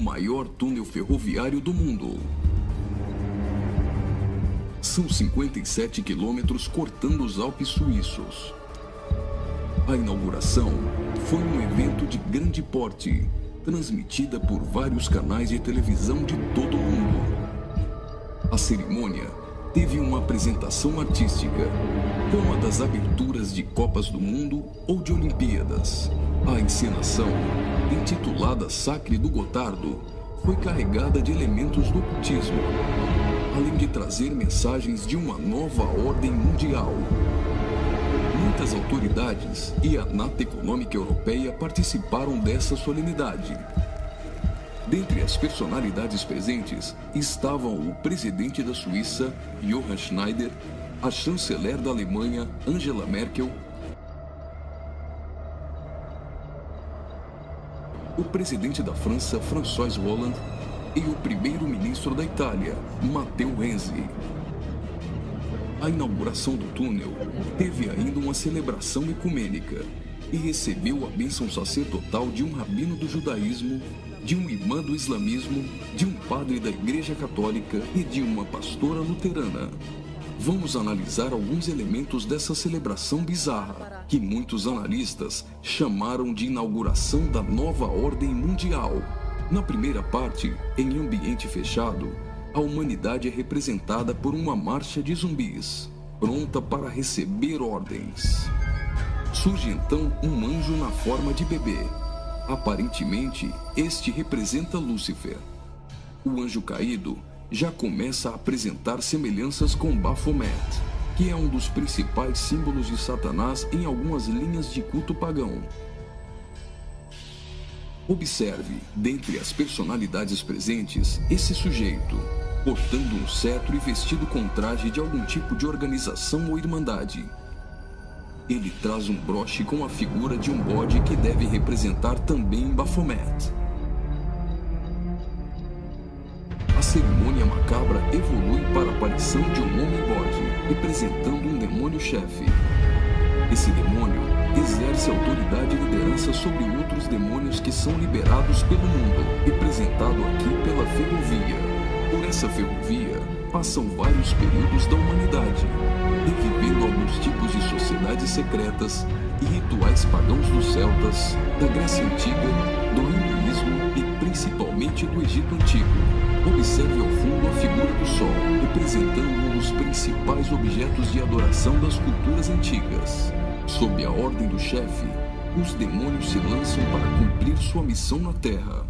maior túnel ferroviário do mundo. São 57 quilômetros cortando os Alpes suíços. A inauguração foi um evento de grande porte, transmitida por vários canais de televisão de todo o mundo. A cerimônia teve uma apresentação artística, como a das aberturas de Copas do Mundo ou de Olimpíadas. A encenação, intitulada Sacre do Gotardo, foi carregada de elementos do ocultismo, além de trazer mensagens de uma nova ordem mundial. Muitas autoridades e a Nata Econômica Europeia participaram dessa solenidade. Dentre as personalidades presentes estavam o presidente da Suíça, Johann Schneider, a chanceler da Alemanha, Angela Merkel, o presidente da França, François Hollande, e o primeiro-ministro da Itália, Matteo Renzi. A inauguração do túnel teve ainda uma celebração ecumênica e recebeu a bênção sacerdotal de um rabino do judaísmo, de um imã do islamismo, de um padre da Igreja Católica e de uma pastora luterana. Vamos analisar alguns elementos dessa celebração bizarra, que muitos analistas chamaram de inauguração da nova ordem mundial. Na primeira parte, em ambiente fechado, a humanidade é representada por uma marcha de zumbis, pronta para receber ordens. Surge então um anjo na forma de bebê. Aparentemente, este representa Lúcifer. O anjo caído já começa a apresentar semelhanças com Baphomet, que é um dos principais símbolos de Satanás em algumas linhas de culto pagão. Observe, dentre as personalidades presentes, esse sujeito, portando um cetro e vestido com traje de algum tipo de organização ou irmandade. Ele traz um broche com a figura de um bode que deve representar também Baphomet. A cerimônia macabra evolui para a aparição de um homem-bode, representando um demônio-chefe. Esse demônio exerce autoridade e liderança sobre outros demônios que são liberados pelo mundo, representado aqui pela ferrovia. Por essa ferrovia, passam vários períodos da humanidade, revivendo alguns tipos de sociedades secretas e rituais pagãos dos celtas, da Grécia Antiga, do hinduísmo e principalmente do Egito Antigo. Observe ao fundo a figura do Sol, representando um dos principais objetos de adoração das culturas antigas. Sob a ordem do chefe, os demônios se lançam para cumprir sua missão na Terra.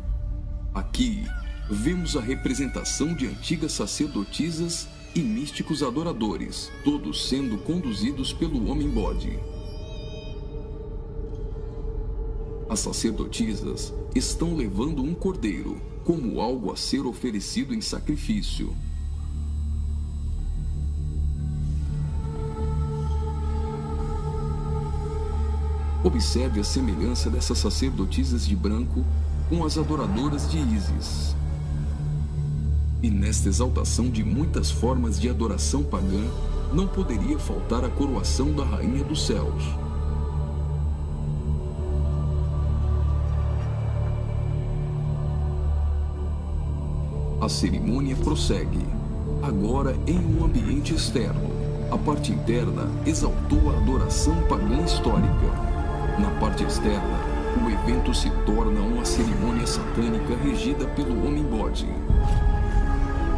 Aqui, vemos a representação de antigas sacerdotisas e místicos adoradores, todos sendo conduzidos pelo homem-bode. As sacerdotisas estão levando um cordeiro, como algo a ser oferecido em sacrifício. Observe a semelhança dessas sacerdotisas de branco com as adoradoras de Ísis. E nesta exaltação de muitas formas de adoração pagã, não poderia faltar a coroação da Rainha dos Céus. A cerimônia prossegue, agora em um ambiente externo. A parte interna exaltou a adoração pagã histórica. Na parte externa, o evento se torna uma cerimônia satânica regida pelo homem-bode.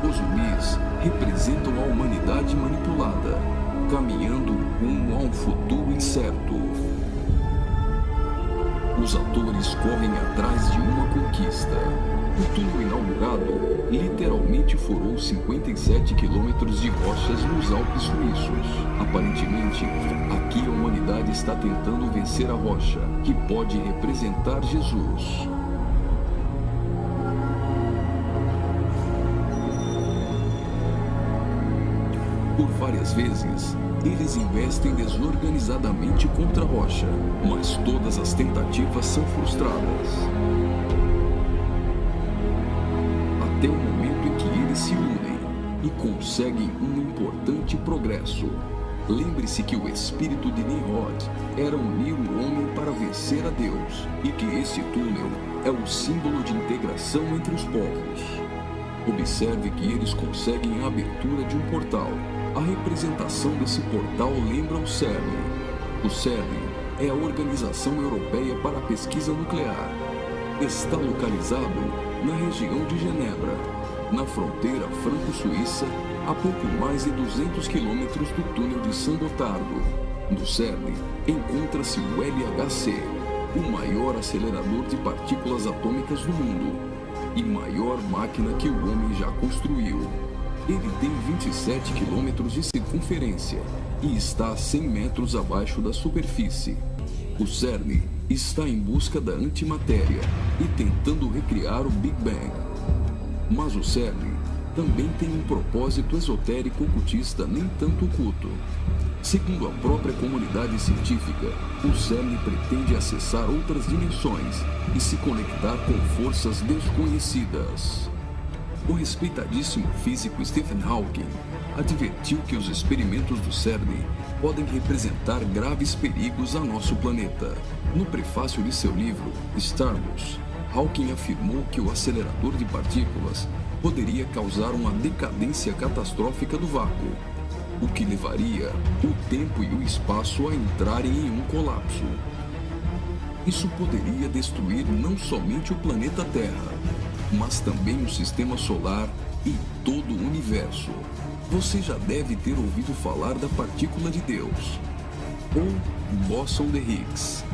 Os zumbis representam a humanidade manipulada, caminhando rumo a um futuro incerto. Os atores correm atrás de uma conquista. O túnel inaugurado literalmente furou 57 quilômetros de rochas nos Alpes suíços. Aparentemente, aqui a humanidade está tentando vencer a rocha, que pode representar Jesus. Por várias vezes, eles investem desorganizadamente contra a rocha, mas todas as tentativas são frustradas. Até o momento em que eles se unem e conseguem um importante progresso. Lembre-se que o espírito de Nimrod era unir o homem para vencer a Deus e que esse túnel é o símbolo de integração entre os povos. Observe que eles conseguem a abertura de um portal. A representação desse portal lembra o CERN. O CERN é a Organização Europeia para a Pesquisa Nuclear. Está localizado na região de Genebra, na fronteira franco-suíça, a pouco mais de 200 quilômetros do túnel de Saint-Gothard. No CERN encontra-se o LHC, o maior acelerador de partículas atômicas do mundo e maior máquina que o homem já construiu. Ele tem 27 quilômetros de circunferência e está a 100 metros abaixo da superfície. O CERN está em busca da antimatéria e tentando recriar o Big Bang. Mas o CERN também tem um propósito esotérico ocultista nem tanto oculto. Segundo a própria comunidade científica, o CERN pretende acessar outras dimensões e se conectar com forças desconhecidas. O respeitadíssimo físico Stephen Hawking advertiu que os experimentos do CERN podem representar graves perigos a nosso planeta. No prefácio de seu livro, Stardust, Hawking afirmou que o acelerador de partículas poderia causar uma decadência catastrófica do vácuo, o que levaria o tempo e o espaço a entrarem em um colapso. Isso poderia destruir não somente o planeta Terra, mas também o sistema solar e todo o universo. Você já deve ter ouvido falar da partícula de Deus, ou bóson de Higgs.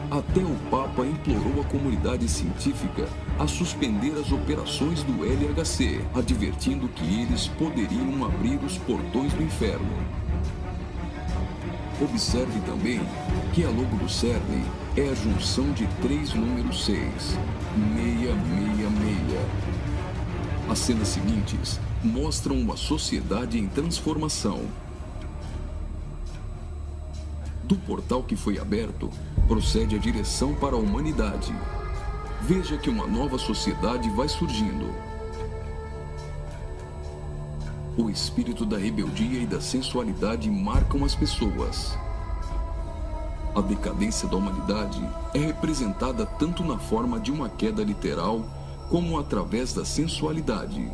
Até o Papa implorou a comunidade científica a suspender as operações do LHC, advertindo que eles poderiam abrir os portões do inferno. Observe também que a logo do CERN é a junção de 3 números 6, 666. As cenas seguintes mostram uma sociedade em transformação. Do portal que foi aberto, procede a direção para a humanidade. Veja que uma nova sociedade vai surgindo. O espírito da rebeldia e da sensualidade marcam as pessoas. A decadência da humanidade é representada tanto na forma de uma queda literal, como através da sensualidade.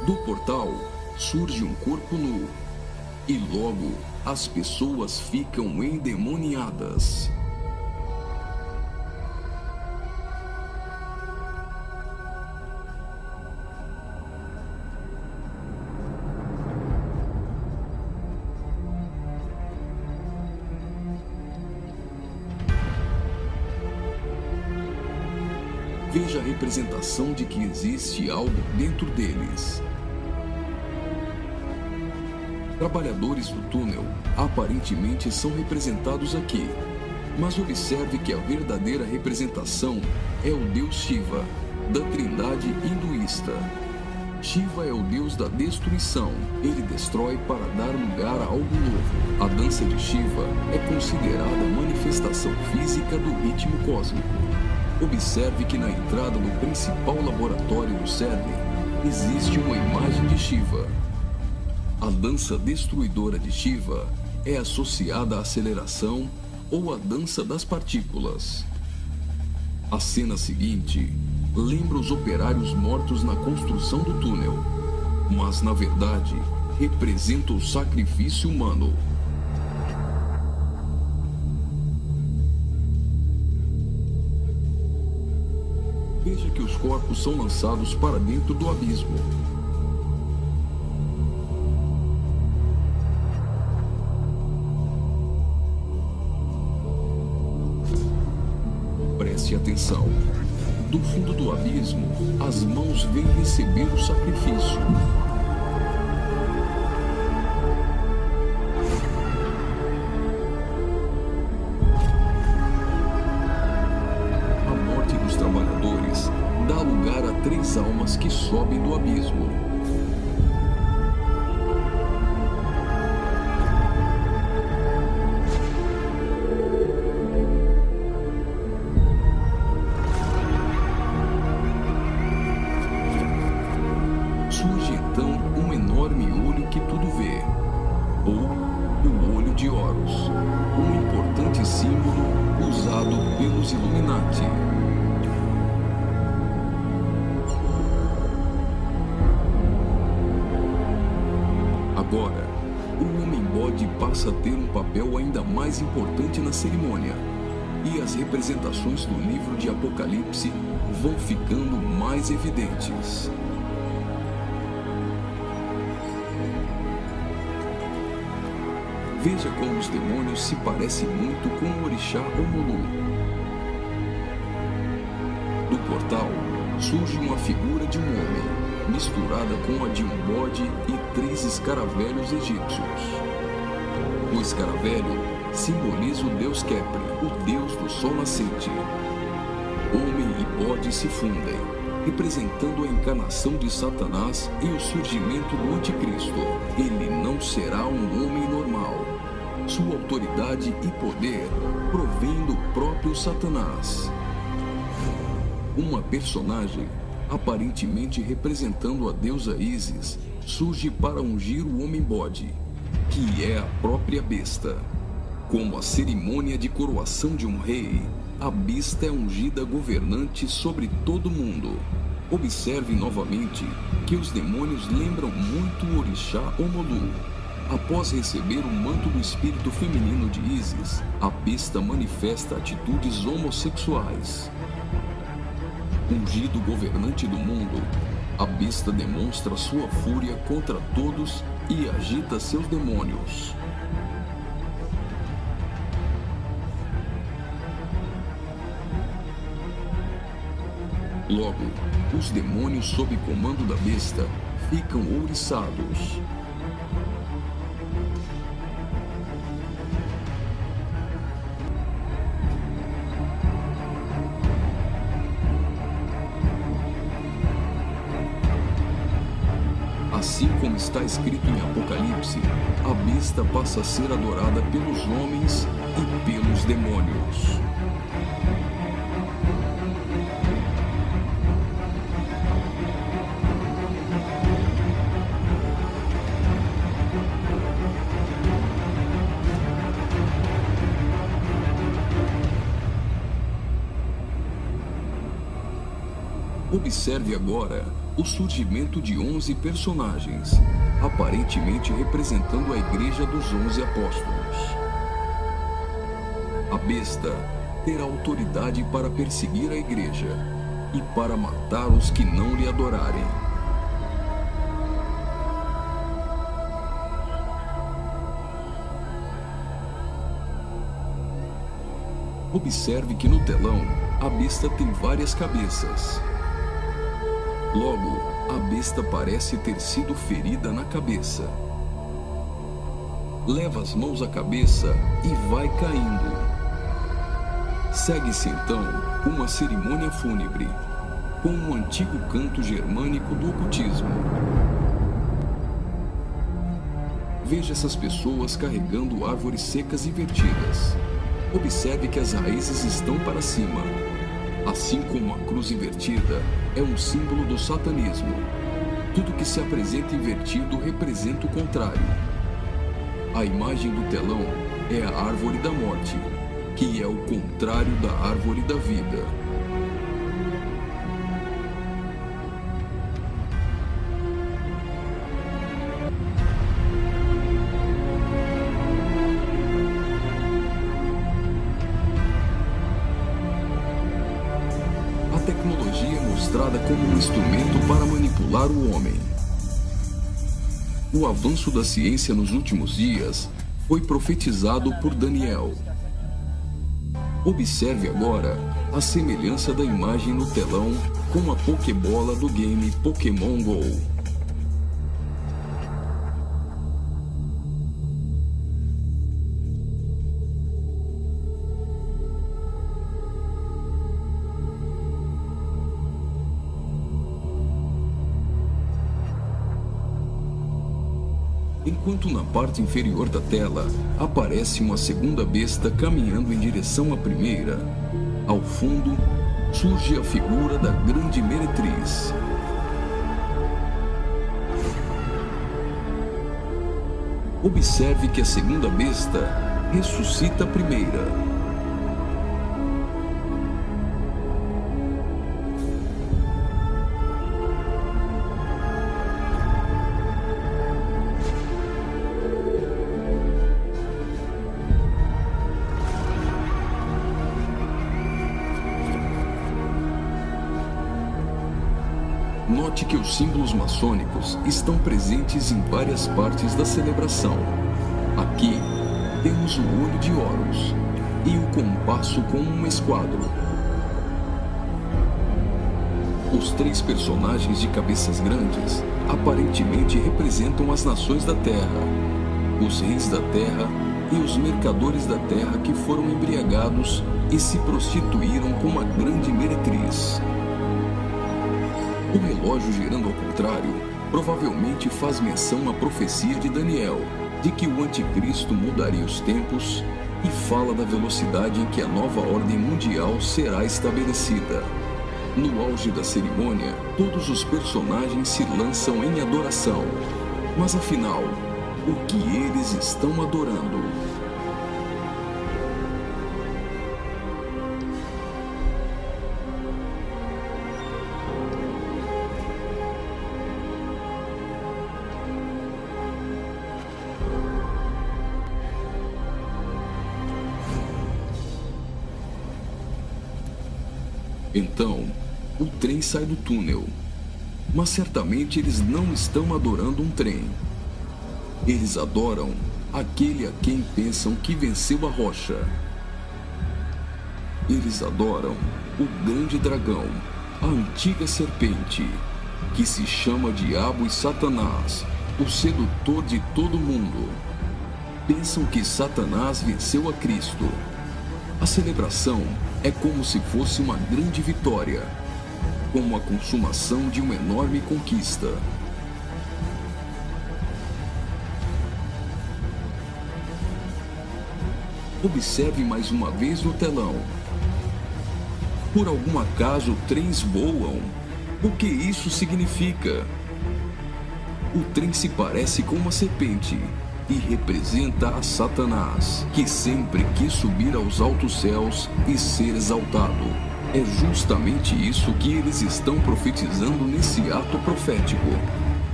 Do portal surge um corpo nu, e logo as pessoas ficam endemoniadas. Veja a representação de que existe algo dentro deles. Trabalhadores do túnel aparentemente são representados aqui, mas observe que a verdadeira representação é o deus Shiva, da trindade hinduísta. Shiva é o deus da destruição. Ele destrói para dar lugar a algo novo. A dança de Shiva é considerada a manifestação física do ritmo cósmico. Observe que na entrada do principal laboratório do CERN existe uma imagem de Shiva. A dança destruidora de Shiva é associada à aceleração ou à dança das partículas. A cena seguinte lembra os operários mortos na construção do túnel, mas na verdade representa o sacrifício humano. Veja que os corpos são lançados para dentro do abismo. Preste atenção. Do fundo do abismo, as mãos vêm receber o sacrifício. A morte dos trabalhadores dá lugar a 3 almas que sobem do abismo. então um enorme olho que tudo vê, ou o Olho de Horus, um importante símbolo usado pelos Illuminati. Agora, o Homem-Bode passa a ter um papel ainda mais importante na cerimônia, e as representações do livro de Apocalipse vão ficando mais evidentes. Veja como os demônios se parecem muito com o orixá Omulu. Do portal surge uma figura de um homem, misturada com a de um bode e 3 escaravelhos egípcios. O escaravelho simboliza o deus Kepri, o deus do sol nascente. Homem e bode se fundem, representando a encarnação de Satanás e o surgimento do anticristo. Ele não será um homem normal. Sua autoridade e poder provém do próprio Satanás. Uma personagem, aparentemente representando a deusa Ísis, surge para ungir o homem-bode, que é a própria besta. Como a cerimônia de coroação de um rei, a besta é ungida governante sobre todo mundo. Observe novamente que os demônios lembram muito o orixá Omulu. Após receber o manto do espírito feminino de Ísis, a besta manifesta atitudes homossexuais. Ungido governante do mundo, a besta demonstra sua fúria contra todos e agita seus demônios. Logo, os demônios sob comando da besta ficam ouriçados. Assim como está escrito em Apocalipse, a besta passa a ser adorada pelos homens e pelos demônios. Observe agora o surgimento de 11 personagens, aparentemente representando a Igreja dos 11 Apóstolos. A besta terá autoridade para perseguir a Igreja e para matar os que não lhe adorarem. Observe que no telão, a besta tem várias cabeças. Logo, a besta parece ter sido ferida na cabeça. Leva as mãos à cabeça e vai caindo. Segue-se então uma cerimônia fúnebre, com um antigo canto germânico do ocultismo. Veja essas pessoas carregando árvores secas invertidas. Observe que as raízes estão para cima. Assim como a cruz invertida é um símbolo do satanismo. Tudo que se apresenta invertido representa o contrário. A imagem do telão é a árvore da morte, que é o contrário da árvore da vida. A tecnologia é mostrada como um instrumento para manipular o homem. O avanço da ciência nos últimos dias foi profetizado por Daniel. Observe agora a semelhança da imagem no telão com a Pokébola do game Pokémon GO. Enquanto na parte inferior da tela aparece uma segunda besta caminhando em direção à primeira, ao fundo surge a figura da grande meretriz. Observe que a segunda besta ressuscita a primeira. Note que os símbolos maçônicos estão presentes em várias partes da celebração. Aqui temos o olho de Horus e o compasso com um esquadro. Os 3 personagens de cabeças grandes aparentemente representam as nações da Terra, os reis da Terra e os mercadores da Terra que foram embriagados e se prostituíram com uma grande meretriz. O relógio girando ao contrário provavelmente faz menção à profecia de Daniel, de que o anticristo mudaria os tempos e fala da velocidade em que a nova ordem mundial será estabelecida. No auge da cerimônia, todos os personagens se lançam em adoração. Mas afinal, o que eles estão adorando? Então, o trem sai do túnel. Mas certamente eles não estão adorando um trem. Eles adoram aquele a quem pensam que venceu a rocha. Eles adoram o grande dragão, a antiga serpente, que se chama Diabo e Satanás, o sedutor de todo mundo. Pensam que Satanás venceu a Cristo. A celebração é como se fosse uma grande vitória, como a consumação de uma enorme conquista. Observe mais uma vez no telão. Por algum acaso, trens voam? O que isso significa? O trem se parece com uma serpente e representa a Satanás, que sempre quis subir aos altos céus e ser exaltado. É justamente isso que eles estão profetizando nesse ato profético.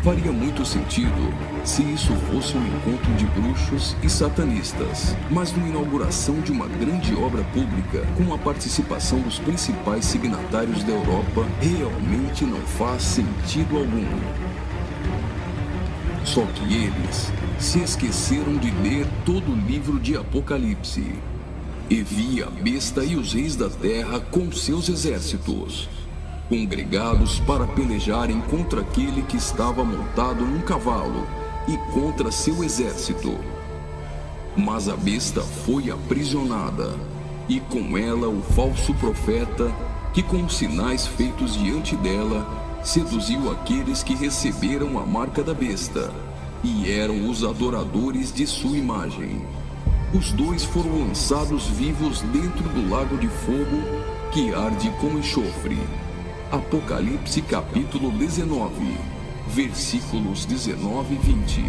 Faria muito sentido se isso fosse um encontro de bruxos e satanistas, mas numa inauguração de uma grande obra pública, com a participação dos principais signatários da Europa, realmente não faz sentido algum. Só que eles se esqueceram de ler todo o livro de Apocalipse. E vi a besta e os reis da terra com seus exércitos, congregados para pelejarem contra aquele que estava montado num cavalo e contra seu exército. Mas a besta foi aprisionada, e com ela o falso profeta, que com sinais feitos diante dela, seduziu aqueles que receberam a marca da besta, e eram os adoradores de sua imagem. Os 2 foram lançados vivos dentro do lago de fogo, que arde com enxofre. Apocalipse capítulo 19, versículos 19 e 20.